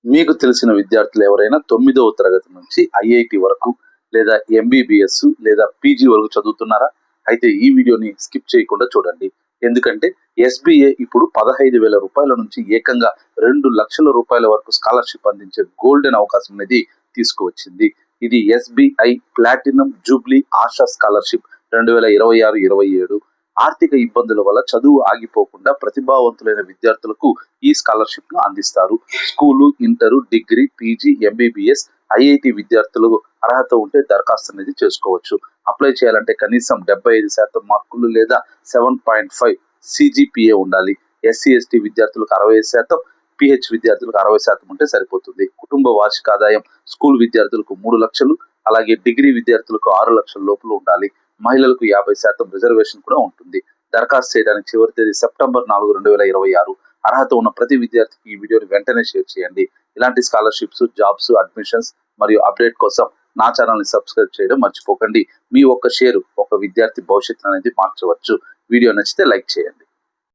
మీకు తెలిసిన విద్యార్థులు ఎవరైనా 9వ తరగతి నుంచి ఐఐటి వరకు లేదా ఎంబీబీఎస్ లేదా పీజీ వరకు చదువుతున్నారా? అయితే ఈ వీడియోని స్కిప్ చేయకుండా చూడండి. ఎందుకంటే ఎస్బీఐ ఇప్పుడు 15,000 రూపాయల నుంచి ఏకంగా 2,00,000 రూపాయల వరకు స్కాలర్షిప్ అందించే గోల్డెన్ అవకాశం అనేది తీసుకువచ్చింది. ఇది SBI platinum Jubilee ASHA scholarship 2026-27. ఆర్థిక ఇబ్బందుల వల్ల చదువు ఆగిపోకుండా ప్రతిభావంతులైన విద్యార్థులకు ఈ స్కాలర్షిప్ ను అందిస్తారు. School, inter, degree, PG, MBBS, IIT విద్యార్థులకు అర్హత ఉంటే దరఖాస్తు అనేది చేసుకోవచ్చు. అప్లై చేయాలంటే కనీసం 75% మార్కులు లేదా 7.5 సిజిపిఏ ఉండాలి. ఎస్సీ ఎస్టీ విద్యార్థులకు 60%, పిహెచ్ విద్యార్థులకు 60% ఉంటే సరిపోతుంది. కుటుంబ వార్షిక ఆదాయం స్కూల్ విద్యార్థులకు 3 లక్షలు, అలాగే డిగ్రీ విద్యార్థులకు 6 లక్షల లోపల ఉండాలి. మహిళలకు 50% రిజర్వేషన్ కూడా ఉంటుంది. దరఖాస్తు చేయడానికి చివరి తేదీ సెప్టెంబర్ 4, 2026. అర్హత ఉన్న ప్రతి విద్యార్థికి ఈ వీడియోని వెంటనే షేర్ చేయండి. ఇలాంటి స్కాలర్షిప్స్, జాబ్స్, అడ్మిషన్స్ మరియు అప్డేట్ కోసం నా ఛానల్ని సబ్స్క్రైబ్ చేయడం మర్చిపోకండి. మీ ఒక్క షేర్ ఒక విద్యార్థి భవిష్యత్తు అనేది మార్చవచ్చు. వీడియో నచ్చితే లైక్ చేయండి.